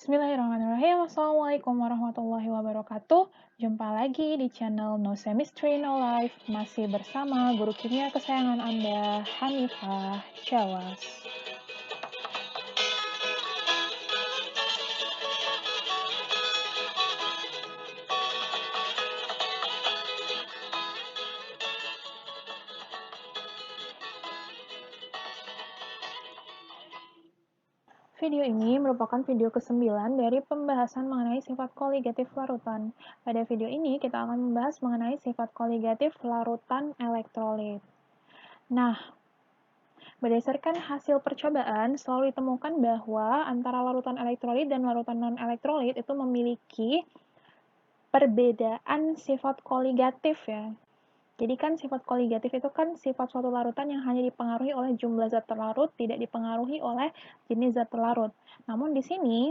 Bismillahirrahmanirrahim. Assalamualaikum warahmatullahi wabarakatuh. Jumpa lagi di channel No Chemistry No Life. Masih bersama guru kimia kesayangan Anda, Hanifah Jawas. Video ini merupakan video ke-9 dari pembahasan mengenai sifat koligatif larutan. Pada video ini kita akan membahas mengenai sifat koligatif larutan elektrolit. Nah, berdasarkan hasil percobaan, selalu ditemukan bahwa antara larutan elektrolit dan larutan non-elektrolit itu memiliki perbedaan sifat koligatif ya. Jadi kan sifat koligatif itu kan sifat suatu larutan yang hanya dipengaruhi oleh jumlah zat terlarut, tidak dipengaruhi oleh jenis zat terlarut. Namun di sini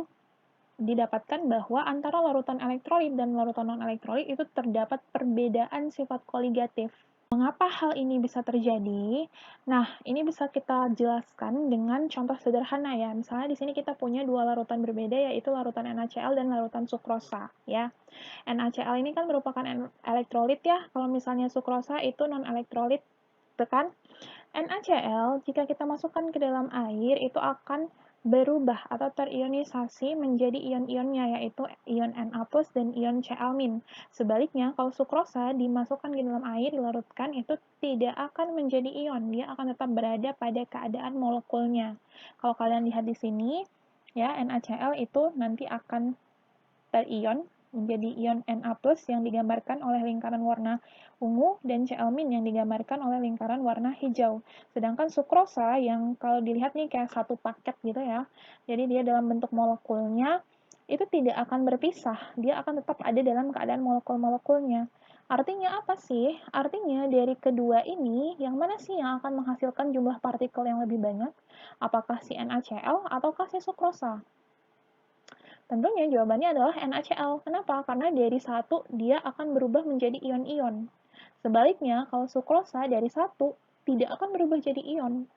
didapatkan bahwa antara larutan elektrolit dan larutan non-elektrolit itu terdapat perbedaan sifat koligatif. Mengapa hal ini bisa terjadi? Nah, ini bisa kita jelaskan dengan contoh sederhana ya. Misalnya di sini kita punya dua larutan berbeda, yaitu larutan NaCl dan larutan sukrosa ya. NaCl ini kan merupakan elektrolit ya. Kalau misalnya sukrosa itu non-elektrolit, kan? NaCl jika kita masukkan ke dalam air itu akan berubah atau terionisasi menjadi ion-ionnya, yaitu ion Na+ dan ion Cl-. Sebaliknya, kalau sukrosa dimasukkan ke dalam air, dilarutkan, itu tidak akan menjadi ion, dia akan tetap berada pada keadaan molekulnya. Kalau kalian lihat di sini, ya, NaCl itu nanti akan terion menjadi ion Na+ yang digambarkan oleh lingkaran warna ungu dan Cl- yang digambarkan oleh lingkaran warna hijau. Sedangkan sukrosa yang kalau dilihat nih kayak satu paket gitu ya. Jadi dia dalam bentuk molekulnya itu tidak akan berpisah, dia akan tetap ada dalam keadaan molekul-molekulnya. Artinya apa sih? Artinya dari kedua ini, yang mana sih yang akan menghasilkan jumlah partikel yang lebih banyak? Apakah si NaCl ataukah si sukrosa? Tentunya jawabannya adalah NaCl. Kenapa? Karena dari satu dia akan berubah menjadi ion-ion. Sebaliknya, kalau sukrosa dari satu tidak akan berubah jadi ion.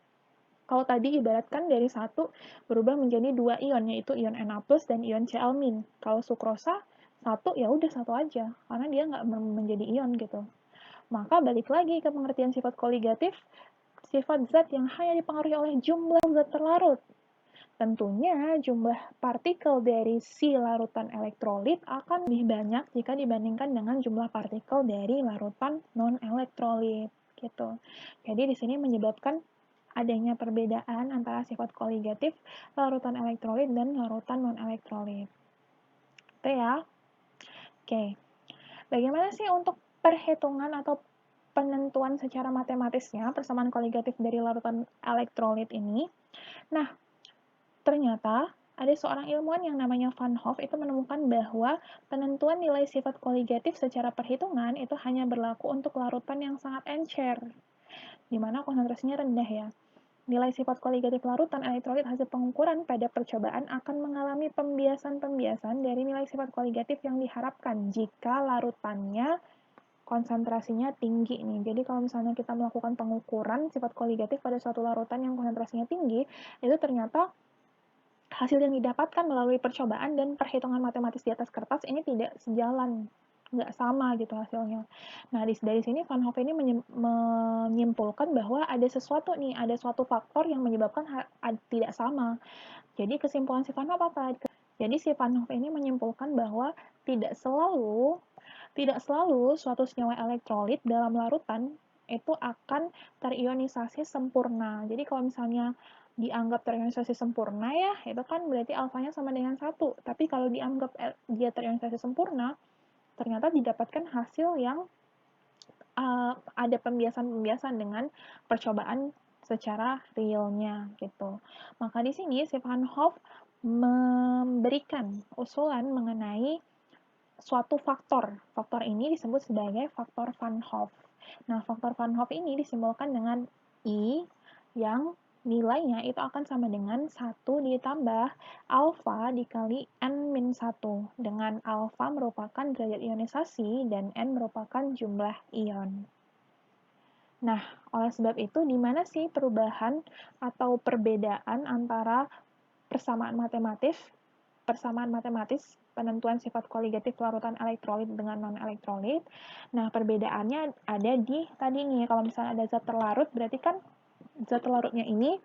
Kalau tadi ibaratkan dari satu berubah menjadi dua ion, yaitu ion Na+ dan ion Cl-. Kalau sukrosa, satu ya udah satu aja, karena dia nggak menjadi ion gitu. Maka balik lagi ke pengertian sifat koligatif, sifat zat yang hanya dipengaruhi oleh jumlah zat terlarut. Tentunya jumlah partikel dari si larutan elektrolit akan lebih banyak jika dibandingkan dengan jumlah partikel dari larutan non-elektrolit gitu. Jadi di sini menyebabkan adanya perbedaan antara sifat koligatif larutan elektrolit dan larutan non-elektrolit. Itu ya. Oke. Bagaimana sih untuk perhitungan atau penentuan secara matematisnya persamaan koligatif dari larutan elektrolit ini? Nah, ternyata ada seorang ilmuwan yang namanya Van Hoff itu menemukan bahwa penentuan nilai sifat koligatif secara perhitungan itu hanya berlaku untuk larutan yang sangat encer, di mana konsentrasinya rendah ya. Nilai sifat koligatif larutan elektrolit hasil pengukuran pada percobaan akan mengalami pembiasan-pembiasan dari nilai sifat koligatif yang diharapkan jika larutannya konsentrasinya tinggi nih. Jadi kalau misalnya kita melakukan pengukuran sifat koligatif pada suatu larutan yang konsentrasinya tinggi, itu ternyata hasil yang didapatkan melalui percobaan dan perhitungan matematis di atas kertas ini tidak sejalan, nggak sama gitu hasilnya. Nah, dari sini Van Hoff ini menyimpulkan bahwa ada sesuatu nih, ada suatu faktor yang menyebabkan tidak sama. Jadi kesimpulan si Van Hoff apa? Jadi si Van Hoff ini menyimpulkan bahwa tidak selalu suatu senyawa elektrolit dalam larutan itu akan terionisasi sempurna. Jadi kalau misalnya dianggap terionisasi sempurna ya, itu kan berarti alfanya sama dengan 1. Tapi kalau dianggap dia terionisasi sempurna, ternyata didapatkan hasil yang ada pembiasan-pembiasan dengan percobaan secara realnya gitu. Maka di sini si Van Hoff memberikan usulan mengenai suatu faktor. Faktor ini disebut sebagai faktor Van Hoff. Nah, faktor Van Hoff ini disimbolkan dengan I yang nilainya itu akan sama dengan 1 ditambah alfa dikali N-1, dengan alfa merupakan derajat ionisasi dan N merupakan jumlah ion. Nah, oleh sebab itu, di mana sih perubahan atau perbedaan antara persamaan matematis persamaan matematis penentuan sifat koligatif larutan elektrolit dengan non-elektrolit. Nah, perbedaannya ada di tadi nih, kalau misalnya ada zat terlarut, berarti kan zat terlarutnya ini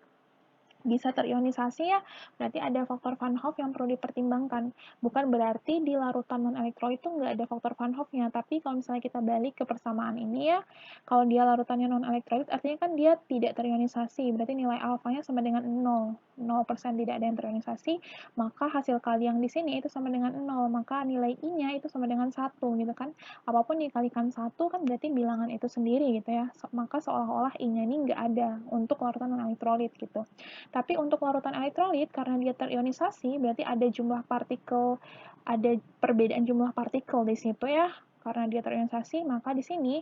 bisa terionisasi ya, berarti ada faktor Van Hoff yang perlu dipertimbangkan. Bukan berarti di larutan non-elektrolit itu nggak ada faktor Van Hoff-nya, tapi kalau misalnya kita balik ke persamaan ini ya, kalau dia larutannya non-elektrolit, artinya kan dia tidak terionisasi, berarti nilai alfanya sama dengan 0. 0% tidak ada yang terionisasi, maka hasil kali yang di sini itu sama dengan 0, maka nilai I-nya itu sama dengan 1 gitu kan. Apapun dikalikan 1 kan berarti bilangan itu sendiri gitu ya, maka seolah-olah I-nya ini nggak ada untuk larutan non-elektrolit gitu. Tapi untuk larutan elektrolit, karena dia terionisasi, berarti ada jumlah partikel, ada perbedaan jumlah partikel di situ ya. Karena dia terionisasi, maka di sini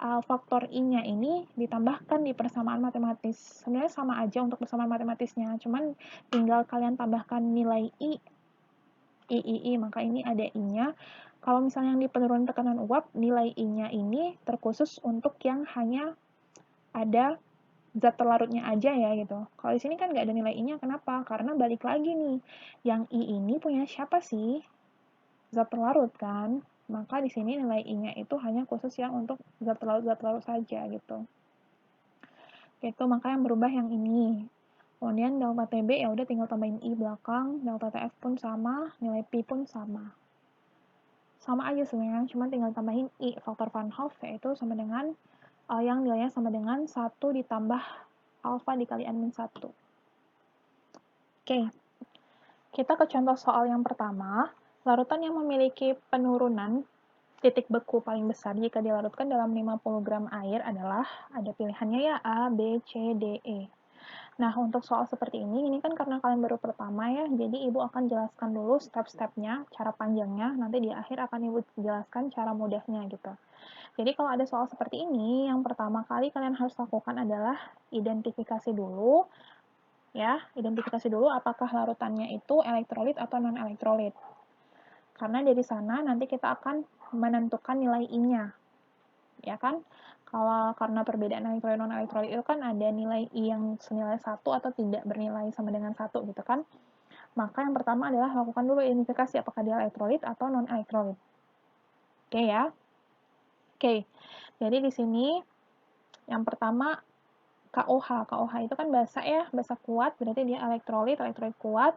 faktor I-nya ini ditambahkan di persamaan matematis. Sebenarnya sama aja untuk persamaan matematisnya, cuman tinggal kalian tambahkan nilai I, maka ini ada I-nya. Kalau misalnya yang di penurunan tekanan uap, nilai I-nya ini terkhusus untuk yang hanya ada zat terlarutnya aja ya gitu. Kalau di sini kan nggak ada nilai I-nya, kenapa? Karena balik lagi nih, yang I ini punya siapa sih? Zat terlarut kan? Maka di sini nilai I-nya itu hanya khusus yang untuk zat terlarut saja gitu. Gitu, maka yang berubah yang ini. Kemudian delta TB ya udah tinggal tambahin I belakang, delta TF pun sama, nilai Pi pun sama. Sama aja sebenarnya, cuma tinggal tambahin I faktor Van Hoff yaitu sama dengan yang nilainya sama dengan 1 ditambah alfa dikali N-1. Oke, kita ke contoh soal yang pertama. Larutan yang memiliki penurunan titik beku paling besar jika dilarutkan dalam 50 gram air adalah, ada pilihannya ya, A, B, C, D, E. Nah, untuk soal seperti ini kan karena kalian baru pertama ya, jadi Ibu akan jelaskan dulu step-stepnya, cara panjangnya, nanti di akhir akan Ibu jelaskan cara mudahnya gitu. Jadi kalau ada soal seperti ini, yang pertama kali kalian harus lakukan adalah identifikasi dulu, ya, identifikasi dulu apakah larutannya itu elektrolit atau non-elektrolit. Karena dari sana nanti kita akan menentukan nilai I-nya. Ya kan? Kalau karena perbedaan elektrolit non-elektrolit itu kan ada nilai I yang senilai 1 atau tidak bernilai sama dengan 1 gitu kan. Maka yang pertama adalah lakukan dulu identifikasi apakah dia elektrolit atau non-elektrolit. Oke ya? Oke. Jadi di sini yang pertama KOH. KOH itu kan basa ya, basa kuat, berarti dia elektrolit kuat.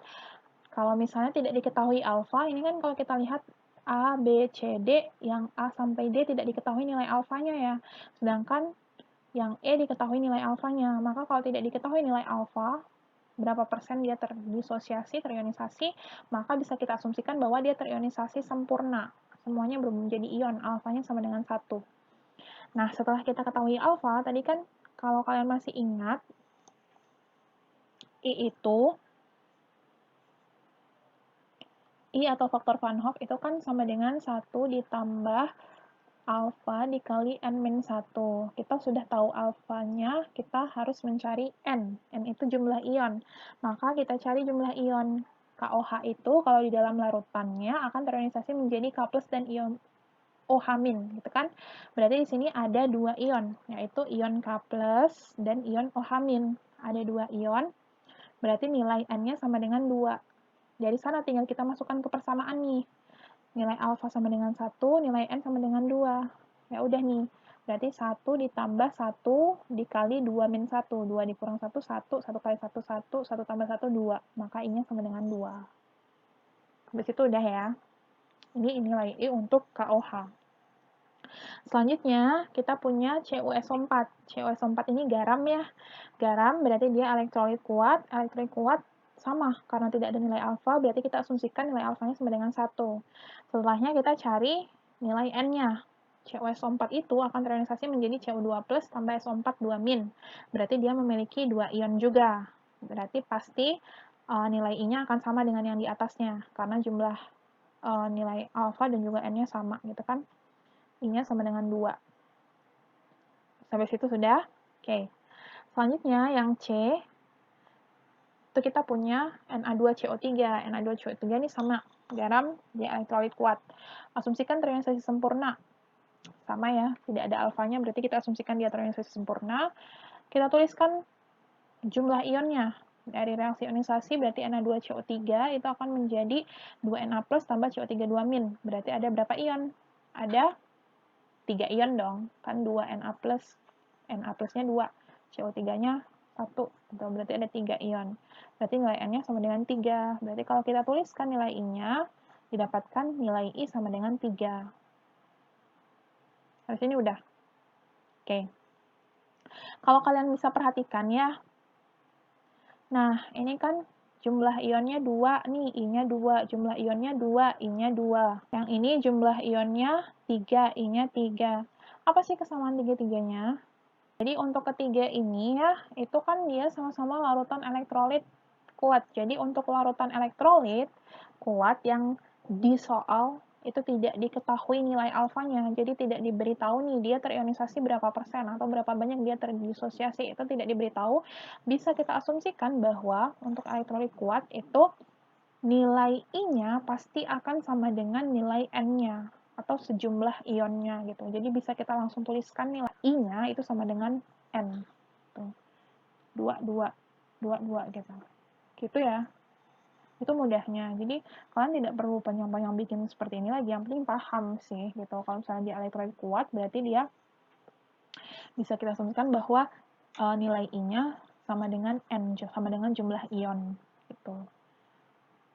Kalau misalnya tidak diketahui alfa, ini kan kalau kita lihat A, B, C, D, yang A sampai D tidak diketahui nilai alfanya ya. Sedangkan yang E diketahui nilai alfanya. Maka kalau tidak diketahui nilai alfa, berapa persen dia terdisosiasi, terionisasi, maka bisa kita asumsikan bahwa dia terionisasi sempurna. Semuanya berubah menjadi ion, alfanya sama dengan 1. Nah, setelah kita ketahui alfa, tadi kan kalau kalian masih ingat, I itu I atau faktor Van Hoff itu kan sama dengan 1 ditambah alfa dikali N-1. Kita sudah tahu alfanya, kita harus mencari N. N itu jumlah ion. Maka kita cari jumlah ion. KOH itu kalau di dalam larutannya akan terionisasi menjadi K+ dan ion OH- gitu kan. Berarti di sini ada 2 ion, yaitu ion K+ dan ion OH-. Ada 2 ion, berarti nilai N-nya sama dengan 2. Dari sana tinggal kita masukkan ke persamaan nih. Nilai alfa sama dengan 1, nilai N sama dengan 2. Ya udah nih. Berarti 1 ditambah 1 dikali 2 min 1. 2 dikurang 1, 1. 1 kali 1, 1. 1 tambah 1, 2. Maka I-nya sama dengan 2. Habis itu udah ya. Ini nilai I untuk KOH. Selanjutnya, kita punya CuSO4. CuSO4 ini garam ya. Garam berarti dia elektrolit kuat. Elektrolit kuat sama, karena tidak ada nilai alfa, berarti kita asumsikan nilai alfanya sama dengan 1. Setelahnya kita cari nilai N-nya. CuSO4 itu akan terionisasi menjadi Cu2+ tambah SO4 2-. Berarti dia memiliki 2 ion juga. Berarti pasti nilai I-nya akan sama dengan yang di atasnya, karena jumlah nilai alfa dan juga N-nya sama, gitu kan. I-nya sama dengan 2. Sampai situ sudah? Oke. Selanjutnya, yang C, itu kita punya Na2CO3. Na2CO3 ini sama garam, dia elektrolit kuat. Asumsikan terionisasi sempurna. Sama ya, tidak ada alfanya, berarti kita asumsikan dia terionisasi sempurna. Kita tuliskan jumlah ionnya. Dari reaksi ionisasi berarti Na2CO3 itu akan menjadi 2Na plus tambah CO3 2-. Berarti ada berapa ion? Ada 3 ion dong. Kan 2Na plus, Na plusnya 2, CO3-nya 1. Berarti ada 3 ion. Berarti nilai N-nya sama dengan 3. Berarti kalau kita tuliskan nilai I-nya, didapatkan nilai I sama dengan 3. Dari sini udah. Oke. Kalau kalian bisa perhatikan ya, nah, ini kan jumlah ionnya 2 nih, I-nya 2, jumlah ionnya 2, I-nya 2. Yang ini jumlah ionnya 3, I-nya 3. Apa sih kesamaan tiga-tiganya? Jadi untuk ketiga ini ya, itu kan dia sama-sama larutan elektrolit kuat. Jadi untuk larutan elektrolit kuat yang di soal itu tidak diketahui nilai alfanya, jadi tidak diberitahu nih dia terionisasi berapa persen atau berapa banyak dia terdisosiasi, itu tidak diberitahu. Bisa kita asumsikan bahwa untuk elektrolit kuat itu nilai I-nya pasti akan sama dengan nilai N-nya atau sejumlah ionnya gitu. Jadi bisa kita langsung tuliskan nilai I-nya itu sama dengan N. Tuh. 2, 2, 2, 2 gitu. Gitu ya. Itu mudahnya. Jadi kalian tidak perlu panjang-panjang bikin seperti ini lagi, yang penting paham sih gitu. Kalau misalnya dia elektrolit kuat berarti dia bisa kita asumsikan bahwa nilai I-nya sama dengan N, sama dengan jumlah ion gitu.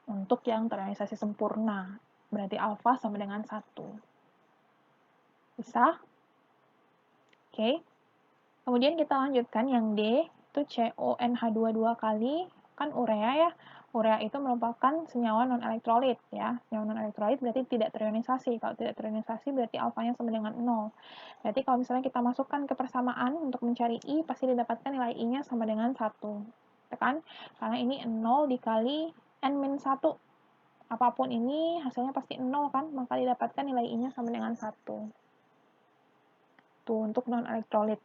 Untuk yang terionisasi sempurna berarti alfa sama dengan 1. Bisa? Oke. Kemudian kita lanjutkan yang D, itu CONH2 2 kali, kan urea ya. Urea itu merupakan senyawa non-elektrolit ya. Senyawa non-elektrolit berarti tidak terionisasi. Kalau tidak terionisasi berarti alfanya sama dengan 0. Berarti kalau misalnya kita masukkan ke persamaan untuk mencari I, pasti didapatkan nilai I-nya sama dengan 1. Kan? Karena ini 0 dikali N-1. Apapun ini hasilnya pasti 0 kan, maka didapatkan nilai I-nya sama dengan 1. Tuh, untuk non-elektrolit.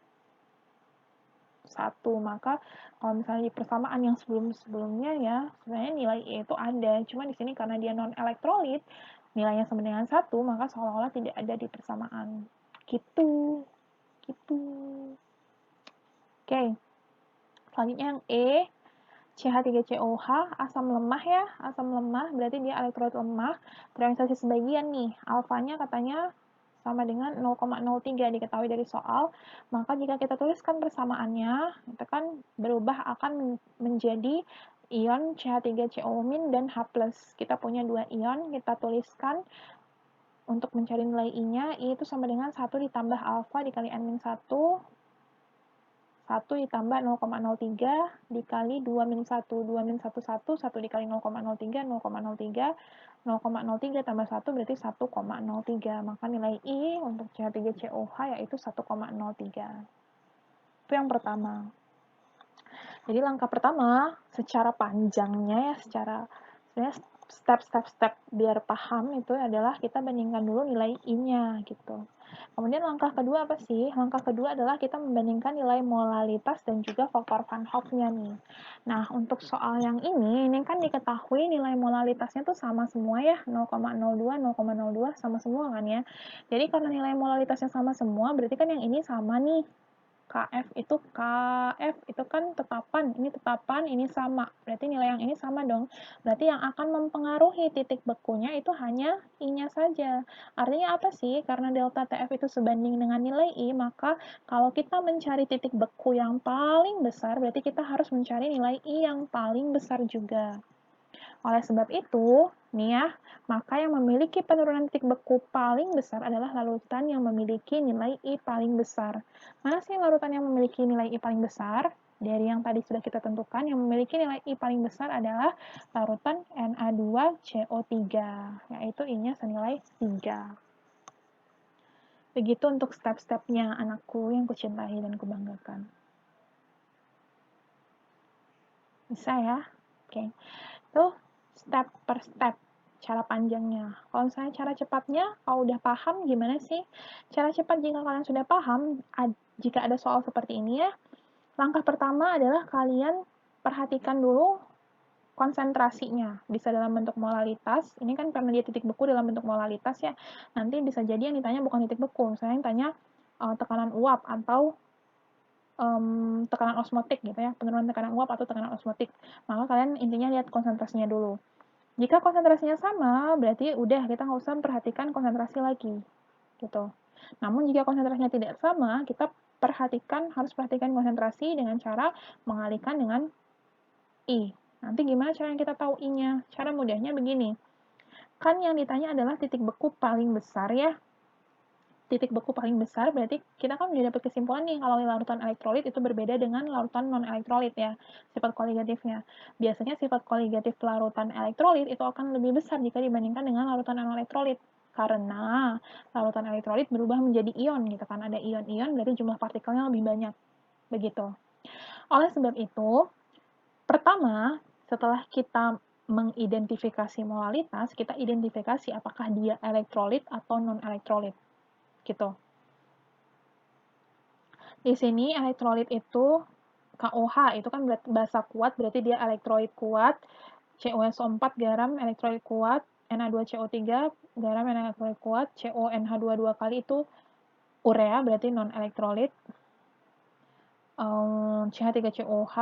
1, maka kalau misalnya di persamaan yang sebelum-sebelumnya ya, sebenarnya nilai E itu ada, cuma di sini karena dia non-elektrolit, nilainya sama dengan 1, maka seolah-olah tidak ada di persamaan. Gitu. Gitu. Oke. Selanjutnya yang E, CH3COH, asam lemah ya, asam lemah berarti dia elektrolit lemah, terionisasi sebagian nih, alfanya katanya sama dengan 0,03 diketahui dari soal, maka jika kita tuliskan persamaannya, itu kan berubah akan menjadi ion CH3CO- dan H+. Kita punya 2 ion, kita tuliskan untuk mencari nilai I-nya, I itu sama dengan 1 ditambah alfa dikali N-1, 1 ditambah 0,03 dikali 2-1, 2-1, 1, 1 dikali 0,03, 0,03, 0,03 tambah 1 berarti 1,03. Maka nilai I untuk CH3COH yaitu 1,03. Itu yang pertama. Jadi langkah pertama, secara panjangnya ya, sebenarnya step biar paham itu adalah kita bandingkan dulu nilai I-nya gitu. Kemudian langkah kedua apa sih? Langkah kedua adalah kita membandingkan nilai molalitas dan juga faktor Van Hoff-nya nih. Nah, untuk soal yang ini kan diketahui nilai molalitasnya tuh sama semua ya, 0,02, 0,02 sama semua kan ya. Jadi karena nilai molalitasnya sama semua, berarti kan yang ini sama nih. KF itu kan tetapan, ini sama. Berarti nilai yang ini sama dong. Berarti yang akan mempengaruhi titik bekunya itu hanya I-nya saja. Artinya apa sih? Karena delta TF itu sebanding dengan nilai I, maka kalau kita mencari titik beku yang paling besar, berarti kita harus mencari nilai I yang paling besar juga. Oleh sebab itu, nih ya, maka yang memiliki penurunan titik beku paling besar adalah larutan yang memiliki nilai I paling besar. Mana sih larutan yang memiliki nilai I paling besar? Dari yang tadi sudah kita tentukan, yang memiliki nilai I paling besar adalah larutan Na2CO3, yaitu I-nya senilai 3. Begitu untuk step-stepnya anakku yang kucintai dan kubanggakan. Bisa ya? Oke. Tuh, step per step cara panjangnya. Kalau misalnya cara cepatnya, kalau udah paham gimana sih? Cara cepat jika kalian sudah paham, jika ada soal seperti ini ya, langkah pertama adalah kalian perhatikan dulu konsentrasinya. Bisa dalam bentuk molalitas, ini kan karena dia titik beku dalam bentuk molalitas ya, nanti bisa jadi yang ditanya bukan titik beku, misalnya yang tanya tekanan uap atau tekanan osmotik gitu ya, penurunan tekanan uap atau tekanan osmotik. Maka kalian intinya lihat konsentrasinya dulu. Jika konsentrasinya sama, berarti udah kita nggak usah perhatikan konsentrasi lagi, gitu. Namun jika konsentrasinya tidak sama, kita harus perhatikan konsentrasi dengan cara mengalihkan dengan I. Nanti gimana cara yang kita tahu I-nya? Cara mudahnya begini. Kan yang ditanya adalah titik beku paling besar ya. Titik beku paling besar berarti kita kan udah dapat kesimpulan nih kalau larutan elektrolit itu berbeda dengan larutan non-elektrolit ya, sifat koligatifnya. Biasanya sifat koligatif larutan elektrolit itu akan lebih besar jika dibandingkan dengan larutan non-elektrolit. Karena larutan elektrolit berubah menjadi ion gitu kan, ada ion-ion berarti jumlah partikelnya lebih banyak. Begitu. Oleh sebab itu, pertama, setelah kita mengidentifikasi molalitas, kita identifikasi apakah dia elektrolit atau non-elektrolit. Gitu. Di sini elektrolit itu KOH, itu kan basa kuat, berarti dia elektrolit kuat. CuSO4 garam elektrolit kuat, Na2CO3 garam elektrolit kuat, CONH2 dua kali itu urea berarti non elektrolit. CH3COH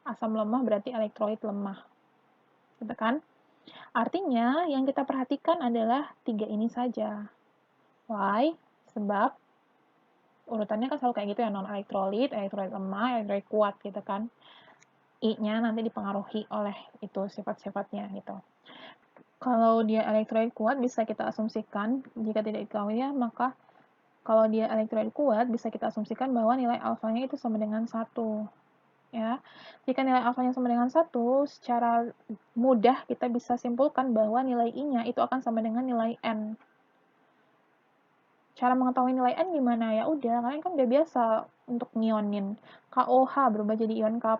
asam lemah berarti elektrolit lemah. Gitu kan? Artinya yang kita perhatikan adalah 3 ini saja. Why? Sebab urutannya kan selalu kayak gitu ya, non elektrolit, elektrolit lemah, elektrolit kuat gitu kan. I-nya nanti dipengaruhi oleh itu sifat-sifatnya gitu. Kalau dia elektrolit kuat bisa kita asumsikan, jika tidak diketahui ya, maka kalau dia elektrolit kuat bisa kita asumsikan bahwa nilai alfanya itu sama dengan 1. Ya. Jika nilai alfanya sama dengan 1, secara mudah kita bisa simpulkan bahwa nilai I-nya itu akan sama dengan nilai N. Cara mengetahui nilai N gimana? Ya udah, kalian kan udah biasa untuk ngionin. KOH berubah jadi ion K+,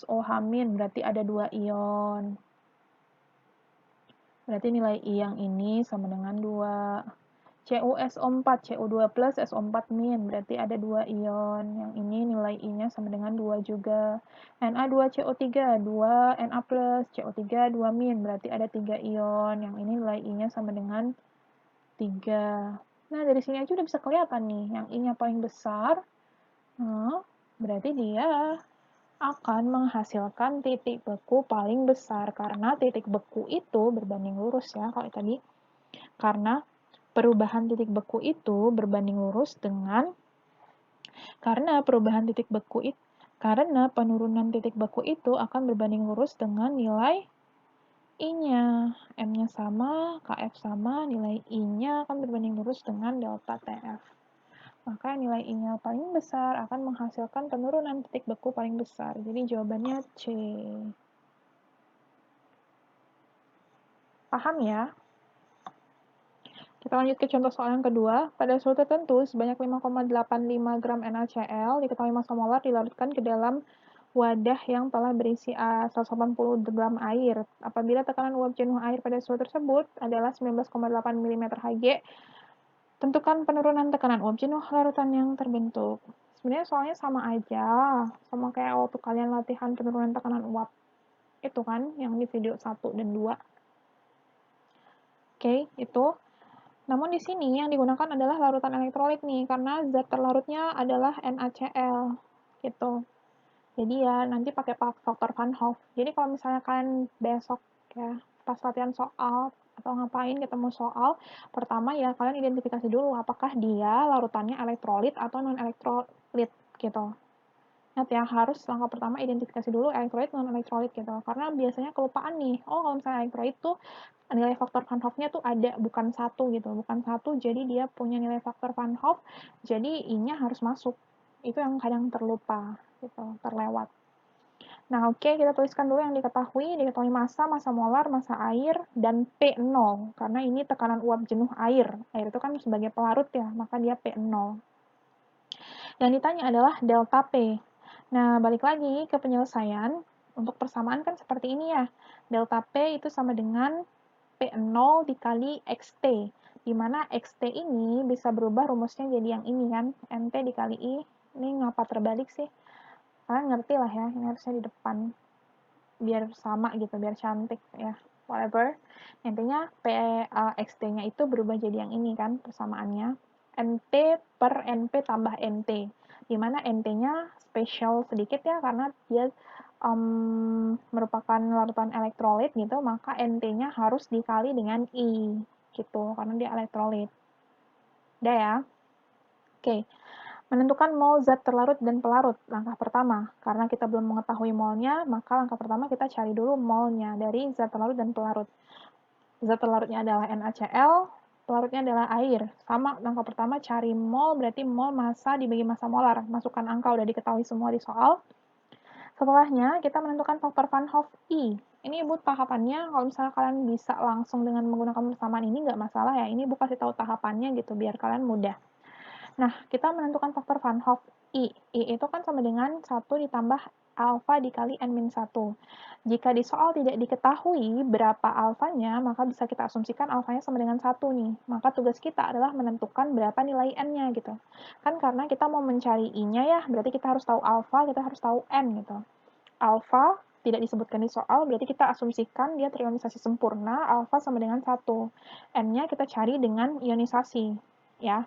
OH- berarti ada 2 ion. Berarti nilai I yang ini sama dengan 2. CuSO4, Cu2+, SO4-, berarti ada 2 ion. Yang ini nilai I-nya sama dengan 2 juga. Na2CO3, 2 Na+, CO3, 2-, berarti ada 3 ion. Yang ini nilai I-nya sama dengan 3. Nah, dari sini aja udah bisa kelihatan nih, yang I-nya paling besar, berarti dia akan menghasilkan titik beku paling besar, karena titik beku itu berbanding lurus ya, kalau tadi. Karena perubahan titik beku itu berbanding lurus dengan, karena penurunan titik beku itu akan berbanding lurus dengan nilai I-nya. M-nya sama, KF sama, nilai I-nya akan berbanding lurus dengan delta TF. Maka nilai I-nya paling besar akan menghasilkan penurunan titik beku paling besar. Jadi jawabannya C. Paham ya? Kita lanjut ke contoh soal yang kedua. Pada suhu tertentu, sebanyak 5,85 gram NaCl diketahui massa molar dilarutkan ke dalam wadah yang telah berisi 180 gram air. Apabila tekanan uap jenuh air pada suhu tersebut adalah 19,8 mm Hg, tentukan penurunan tekanan uap jenuh larutan yang terbentuk. Sebenarnya soalnya sama aja, sama kayak waktu kalian latihan penurunan tekanan uap. Itu kan, yang di video 1 dan 2. Oke, itu. Namun di sini yang digunakan adalah larutan elektrolit nih, karena zat terlarutnya adalah NaCl, gitu. Jadi ya nanti pakai faktor Van Hoff. Jadi kalau misalnya kalian besok ya pas latihan soal atau ngapain ketemu soal, pertama ya kalian identifikasi dulu apakah dia larutannya elektrolit atau non elektrolit gitu. Ingat ya, harus langkah pertama identifikasi dulu elektrolit non elektrolit gitu. Karena biasanya kelupaan nih. Oh, kalau misalnya elektrolit tuh nilai faktor Van Hoff-nya tuh ada, bukan 1 gitu. Bukan 1, jadi dia punya nilai faktor Van Hoff, jadi I-nya harus masuk. Itu yang kadang terlupa gitu, terlewat. Nah, oke, kita tuliskan dulu yang diketahui massa, massa molar, massa air, dan P0, karena ini tekanan uap jenuh air. Air itu kan sebagai pelarut ya, maka dia P0. Yang ditanya adalah delta P. Nah, balik lagi ke penyelesaian. Untuk persamaan kan seperti ini ya. Delta P itu sama dengan P0 dikali XT, di mana XT ini bisa berubah rumusnya jadi yang ini kan, NT dikali I. Ini ngapa terbalik sih? Kalian ngerti lah ya, ini harusnya di depan. Biar sama gitu, biar cantik ya. Whatever. Intinya XT-nya itu berubah jadi yang ini kan, persamaannya. NT per NP tambah NT. dimana NT-nya spesial sedikit ya, karena dia merupakan larutan elektrolit gitu, maka NT-nya harus dikali dengan I gitu, karena dia elektrolit. Udah ya? Oke. Menentukan mol zat terlarut dan pelarut. Langkah pertama, karena kita belum mengetahui molnya, maka langkah pertama kita cari dulu molnya dari zat terlarut dan pelarut. Zat terlarutnya adalah NaCl, pelarutnya adalah air. Sama, langkah pertama cari mol, berarti mol massa dibagi massa molar. Masukkan angka, udah diketahui semua di soal. Setelahnya, kita menentukan faktor Van Hoff I. Ini Ibu tahapannya, kalau misalnya kalian bisa langsung dengan menggunakan persamaan ini, nggak masalah ya. Ini Ibu kasih tahu tahapannya gitu, biar kalian mudah. Nah, kita menentukan faktor Van Hoff I. I itu kan sama dengan 1 ditambah alfa dikali N-1. Jika di soal tidak diketahui berapa alfanya, maka bisa kita asumsikan alfanya sama dengan 1 nih. Maka tugas kita adalah menentukan berapa nilai N-nya gitu. Kan karena kita mau mencari I-nya ya, berarti kita harus tahu alfa, kita harus tahu N gitu. Alfa tidak disebutkan di soal, berarti kita asumsikan dia terionisasi sempurna, alfa sama dengan 1. N-nya kita cari dengan ionisasi, ya.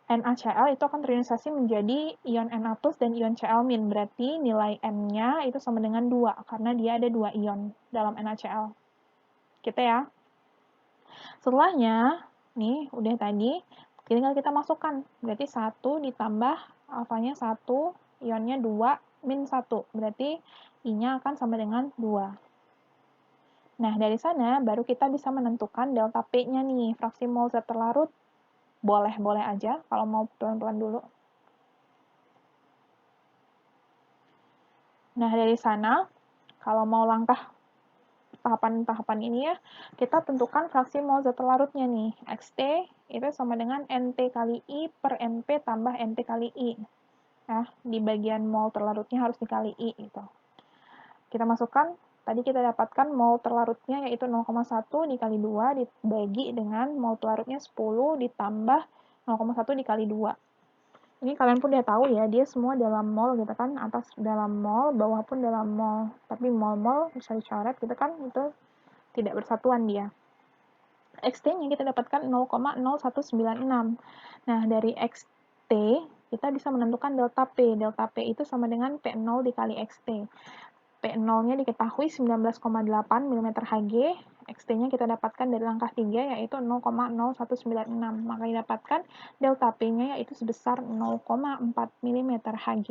NaCl itu akan terionisasi menjadi ion Na+ dan ion Cl-, berarti nilai N-nya itu sama dengan 2, karena dia ada 2 ion dalam NaCl. Gitu ya. Setelahnya, nih udah tadi, tinggal kita masukkan. Berarti 1 ditambah alfanya 1, ionnya 2, min 1. Berarti I-nya akan sama dengan 2. Nah, dari sana baru kita bisa menentukan delta P-nya nih, fraksi mol zat terlarut. Boleh-boleh aja, kalau mau pelan-pelan dulu. Nah, dari sana, kalau mau langkah tahapan-tahapan ini ya, kita tentukan fraksi mol zat terlarutnya nih. XT itu sama dengan NT kali I per NP tambah NT kali I. Nah, di bagian mol terlarutnya harus dikali I gitu. Kita masukkan, tadi kita dapatkan mol terlarutnya yaitu 0,1 dikali 2 dibagi dengan mol pelarutnya 10 ditambah 0,1 dikali 2. Ini kalian pun udah tahu ya, dia semua dalam mol gitu kan, atas dalam mol, bawah pun dalam mol. Tapi mol-mol bisa dicoret gitu kan, itu tidak bersatuan dia. XT-nya kita dapatkan 0,0196. Nah, dari XT, kita bisa menentukan delta P. Delta P itu sama dengan P0 dikali XT. P0-nya diketahui 19,8 mm Hg, XT-nya kita dapatkan dari langkah 3 yaitu 0,0196. Maka didapatkan delta P-nya yaitu sebesar 0,4 mm Hg.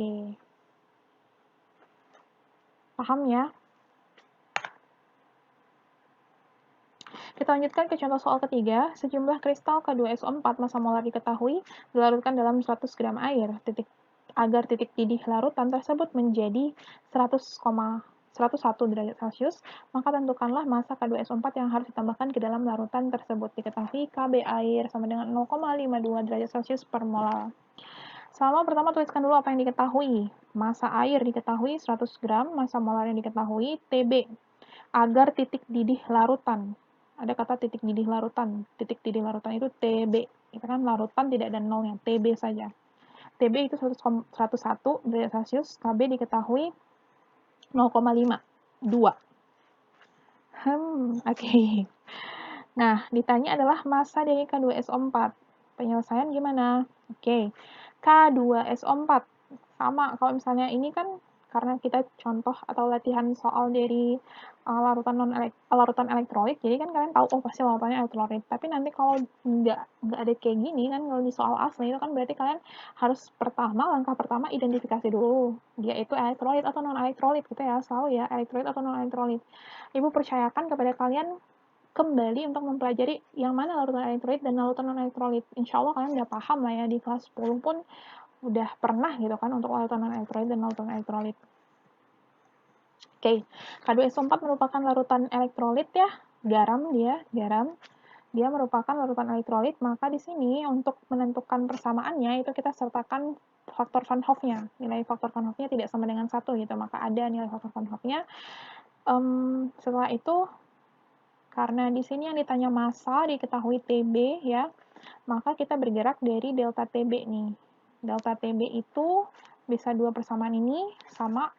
Paham ya? Kita lanjutkan ke contoh soal ketiga. Sejumlah kristal K2SO4 massa molar diketahui dilarutkan dalam 100 gram air. Agar titik didih larutan tersebut menjadi 101 derajat Celcius, maka tentukanlah massa K2SO4 yang harus ditambahkan ke dalam larutan tersebut. Diketahui Kb air sama dengan 0,52 derajat Celcius per molar. Selama pertama tuliskan dulu apa yang diketahui. Massa air diketahui 100 gram, massa molar yang diketahui Tb. Agar titik didih larutan. Ada kata titik didih larutan. Titik didih larutan itu Tb. Itu kan larutan tidak ada nolnya, Tb saja. Tb itu 101 derajat Celcius, Kb diketahui 0,5, 2. Oke. Nah, ditanya adalah massa dari K2SO4. Penyelesaian gimana? Oke. K2SO4. Sama, kalau misalnya ini kan karena kita contoh atau latihan soal dari larutan elektrolit, jadi kan kalian tahu, oh pasti larutannya elektrolit. Tapi nanti kalau nggak ada kayak gini kan, kalau di soal asli itu kan berarti kalian harus langkah pertama identifikasi dulu. Dia itu elektrolit atau non-elektrolit gitu ya, selalu ya, elektrolit atau non-elektrolit. Ibu percayakan kepada kalian kembali untuk mempelajari yang mana larutan elektrolit dan larutan non-elektrolit. Insya Allah kalian udah paham lah ya, di kelas 10 pun udah pernah gitu kan untuk larutan non-elektrolit dan larutan elektrolit. Oke, K2SO4 merupakan larutan elektrolit ya, garam. Dia merupakan larutan elektrolit, maka di sini untuk menentukan persamaannya itu kita sertakan faktor Van Hoff-nya. Nilai faktor Van Hoff-nya tidak sama dengan 1 gitu, maka ada nilai faktor Van Hoff-nya. Setelah itu, karena di sini yang ditanya massa diketahui Tb ya, maka kita bergerak dari delta Tb nih. Delta Tb itu bisa dua persamaan ini sama.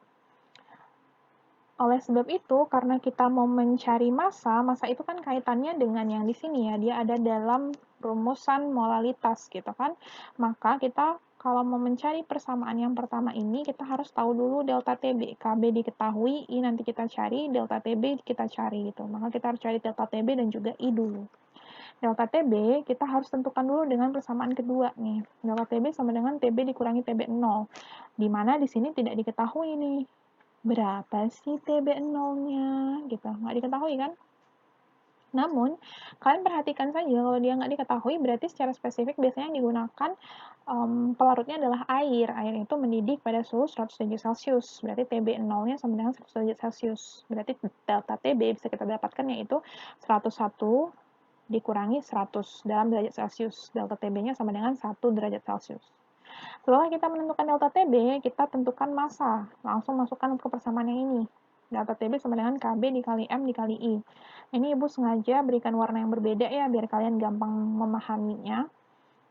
Oleh sebab itu, karena kita mau mencari massa itu kan kaitannya dengan yang di sini ya, dia ada dalam rumusan molalitas gitu kan. Maka kita Kalau mau mencari persamaan yang pertama ini, kita harus tahu dulu delta TB. KB diketahui, I nanti kita cari, delta TB kita cari gitu. Maka kita harus cari delta TB dan juga I dulu. Delta TB kita harus tentukan dulu dengan persamaan kedua nih. Delta TB sama dengan TB dikurangi TB0. Di mana di sini tidak diketahui nih. Berapa sih TB0-nya? Gitu. Nggak diketahui kan? Namun, kalian perhatikan saja kalau dia nggak diketahui, berarti secara spesifik biasanya yang digunakan pelarutnya adalah air. Air itu mendidih pada suhu 100 derajat Celcius. Berarti TB0-nya sama dengan 100 derajat Celcius. Berarti delta TB bisa kita dapatkan yaitu 101 dikurangi 100 dalam derajat Celcius. Delta TB-nya sama dengan 1 derajat Celcius. Setelah kita menentukan delta TB, kita tentukan massa. Langsung masukkan ke persamaan yang ini. Delta TB sama dengan KB dikali M dikali I. Ini Ibu sengaja berikan warna yang berbeda ya, biar kalian gampang memahaminya.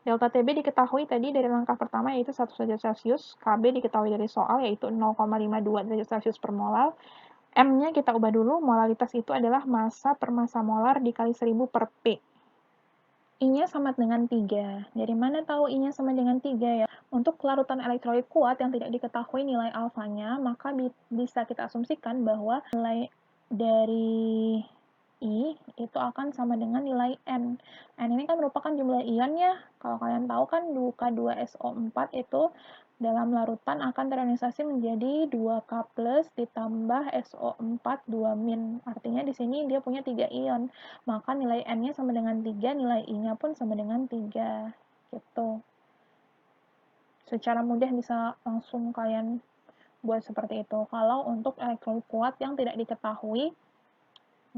Delta TB diketahui tadi dari langkah pertama yaitu 1 derajat Celcius, KB diketahui dari soal yaitu 0,52 derajat Celcius per molar. M-nya kita ubah dulu, molaritas itu adalah massa per massa molar dikali 1000 per P. I-nya sama dengan 3. Dari mana tahu I-nya sama dengan 3 ya? Untuk larutan elektrolit kuat yang tidak diketahui nilai alfanya, maka bisa kita asumsikan bahwa nilai dari I itu akan sama dengan nilai N. N ini kan merupakan jumlah ion ya. Kalau kalian tahu kan 2K2SO4 itu dalam larutan akan terionisasi menjadi 2K+ ditambah SO4 2-. Artinya di sini dia punya 3 ion. Maka nilai N-nya sama dengan 3, nilai I-nya pun sama dengan 3. Gitu. Secara mudah bisa langsung kalian buat seperti itu. Kalau untuk elektrolit kuat yang tidak diketahui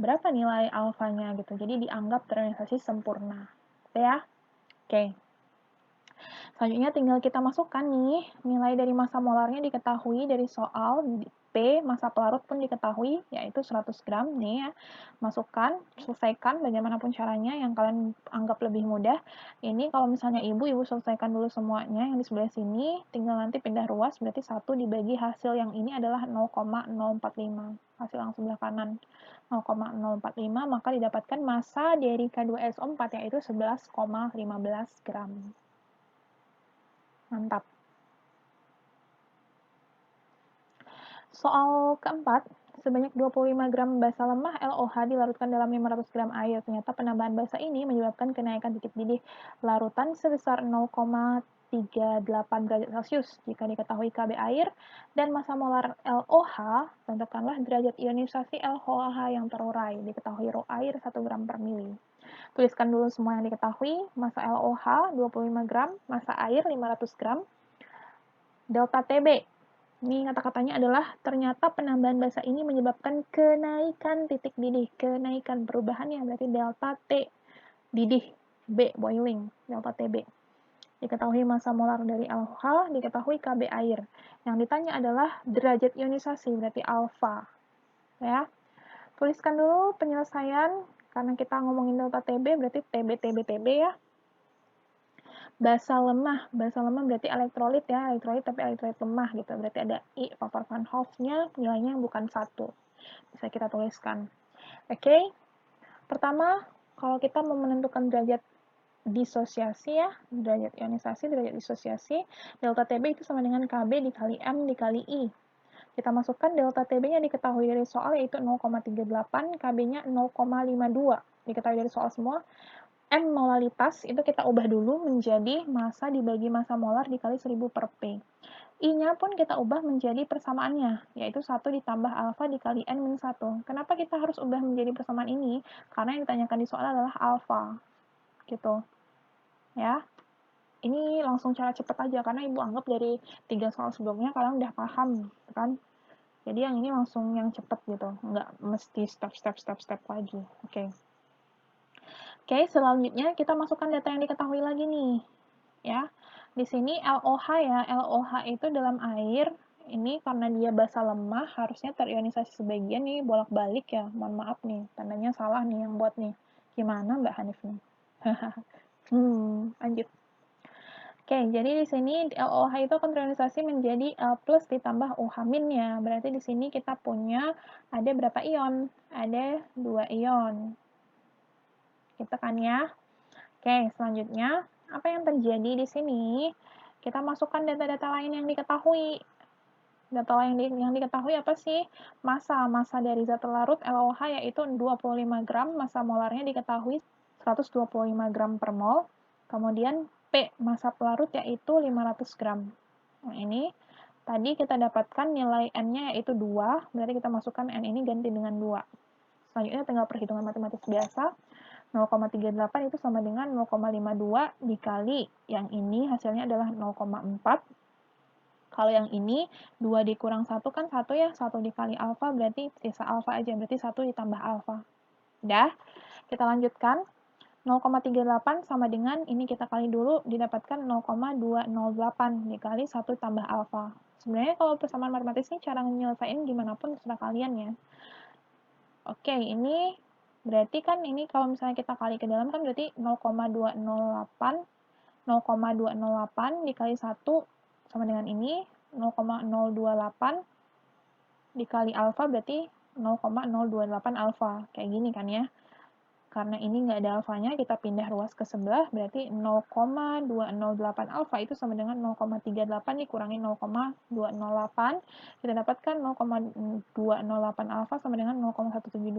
berapa nilai alfanya gitu. Jadi dianggap terionisasi sempurna. Gitu ya. Oke. Selanjutnya tinggal kita masukkan nih, nilai dari massa molarnya diketahui dari soal, P, massa pelarut pun diketahui, yaitu 100 gram nih ya. Masukkan, selesaikan bagaimanapun caranya yang kalian anggap lebih mudah. Ini kalau misalnya ibu selesaikan dulu semuanya yang di sebelah sini, tinggal nanti pindah ruas, berarti 1 dibagi hasil yang ini adalah 0,045. Hasil yang sebelah kanan 0,045, maka didapatkan massa dari K2SO4 yaitu 11,15 gram. Mantap. Soal keempat, sebanyak 25 gram basa lemah LOH dilarutkan dalam 500 gram air. Ternyata penambahan basa ini menyebabkan kenaikan titik didih larutan sebesar 0,38 derajat Celcius. Jika diketahui KB air dan massa molar LOH, tentukanlah derajat ionisasi LOH yang terurai. Diketahui rho air 1 gram per mili. Tuliskan dulu semua yang diketahui, massa LOH 25 gram, massa air 500 gram, delta TB. Ini kata-katanya adalah ternyata penambahan basa ini menyebabkan kenaikan titik didih, kenaikan perubahannya berarti delta T didih, B boiling, delta TB. Diketahui massa molar dari LOH, diketahui KB air. Yang ditanya adalah derajat ionisasi berarti alfa. Ya. Tuliskan dulu penyelesaian karena kita ngomongin delta TB berarti TB ya. Basa lemah berarti elektrolit ya, elektrolit tapi elektrolit lemah gitu. Berarti ada I faktor Van Hoff-nya nilainya bukan 1. Bisa kita tuliskan. Oke. Pertama, kalau kita mau menentukan derajat disosiasi ya, derajat ionisasi, derajat disosiasi, delta TB itu sama dengan KB dikali M dikali I. Kita masukkan delta TB-nya diketahui dari soal yaitu 0,38, KB-nya 0,52. Diketahui dari soal semua. M molaritas itu kita ubah dulu menjadi massa dibagi massa molar dikali 1000 per P. I-nya pun kita ubah menjadi persamaannya, yaitu 1 ditambah alfa dikali N-1. Kenapa kita harus ubah menjadi persamaan ini? Karena yang ditanyakan di soal adalah alfa. Gitu. Ya. Ini langsung cara cepat aja, karena Ibu anggap dari 3 soal sebelumnya kalian udah paham, kan? Jadi yang ini langsung yang cepat gitu, nggak mesti step lagi. Oke. Oke, selanjutnya kita masukkan data yang diketahui lagi nih. Ya. Di sini LOH ya, LOH itu dalam air, ini karena dia basa lemah, harusnya terionisasi sebagian nih, bolak-balik ya. Mohon maaf nih, tandanya salah nih yang buat nih. Gimana Mbak Hanif nih? Lanjut. Oke, jadi di sini LOH itu akan terionisasi menjadi L+ ditambah OH- ya. Berarti di sini kita punya ada berapa ion? Ada 2 ion. Gitu kan ya. Oke, selanjutnya apa yang terjadi di sini? kita masukkan data-data lain yang diketahui. Data lain yang diketahui apa sih? Massa dari zat larut LOH yaitu 25 gram, massa molarnya diketahui 125 gram per mol. Kemudian P, massa pelarut yaitu 500 gram. Nah, ini tadi kita dapatkan nilai N-nya yaitu 2, berarti kita masukkan N ini ganti dengan 2. Selanjutnya tinggal perhitungan matematis biasa. 0,38 itu sama dengan 0,52 dikali yang ini hasilnya adalah 0,4. Kalau yang ini 2 dikurang 1 kan 1 ya, 1 dikali alfa berarti sisa alfa aja, berarti 1 ditambah alfa. Udah, kita lanjutkan. 0,38 sama dengan ini kita kali dulu didapatkan 0,208 dikali 1 tambah alfa. Sebenarnya kalau persamaan matematis ini cara nyelesain gimana pun terserah kalian ya. Oke, ini berarti kan ini kalau misalnya kita kali ke dalam kan berarti 0,208 dikali 1 sama dengan ini 0,028 dikali alfa berarti 0,028 alfa. Kayak gini kan ya. Karena ini nggak ada alfanya, kita pindah ruas ke sebelah, berarti 0,208 alfa itu sama dengan 0,38 dikurangi 0,208. Kita dapatkan 0,208 alfa sama dengan 0,172,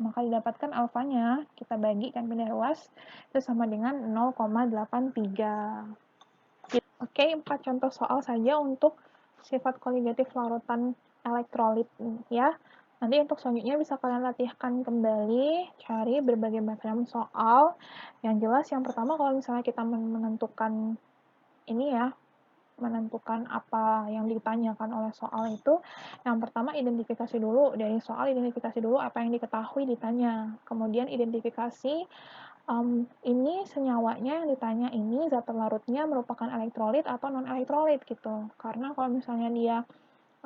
maka didapatkan alfanya, kita bagikan pindah ruas, itu sama dengan 0,83. Oke, 4 contoh soal saja untuk sifat koligatif larutan elektrolit ya. Nanti untuk selanjutnya bisa kalian latihan kembali, cari berbagai macam soal. Yang jelas yang pertama kalau misalnya kita menentukan ini ya, menentukan apa yang ditanyakan oleh soal itu, yang pertama identifikasi dulu, dari soal identifikasi dulu apa yang diketahui ditanya. Kemudian identifikasi ini senyawanya yang ditanya ini zat larutnya merupakan elektrolit atau non-elektrolit gitu. Karena kalau misalnya dia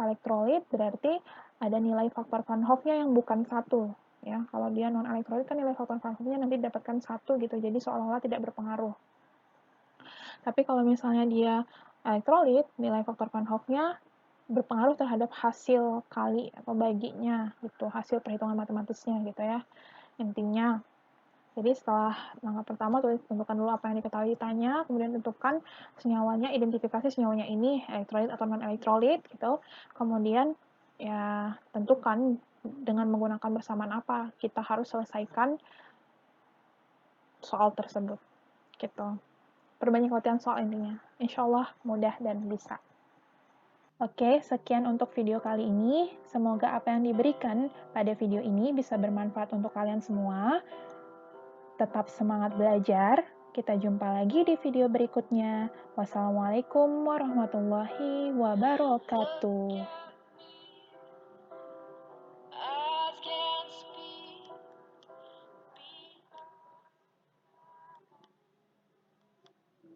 elektrolit berarti ada nilai faktor Van Hoff-nya yang bukan 1. Ya, kalau dia non-elektrolit kan nilai faktor Van Hoff-nya nanti dapatkan 1 gitu. Jadi seolah-olah tidak berpengaruh. Tapi kalau misalnya dia elektrolit, nilai faktor Van Hoff-nya berpengaruh terhadap hasil kali atau baginya gitu, hasil perhitungan matematisnya gitu ya. Intinya jadi setelah langkah pertama tentukan dulu apa yang diketahui ditanya, kemudian tentukan senyawanya, identifikasi senyawanya ini elektrolit atau non elektrolit gitu. Kemudian ya tentukan dengan menggunakan bersamaan apa kita harus selesaikan soal tersebut gitu. Perbanyak latihan soal intinya. Insya Allah mudah dan bisa. Oke, sekian untuk video kali ini. Semoga apa yang diberikan pada video ini bisa bermanfaat untuk kalian semua. Tetap semangat belajar. Kita jumpa lagi di video berikutnya. Wassalamualaikum warahmatullahi wabarakatuh.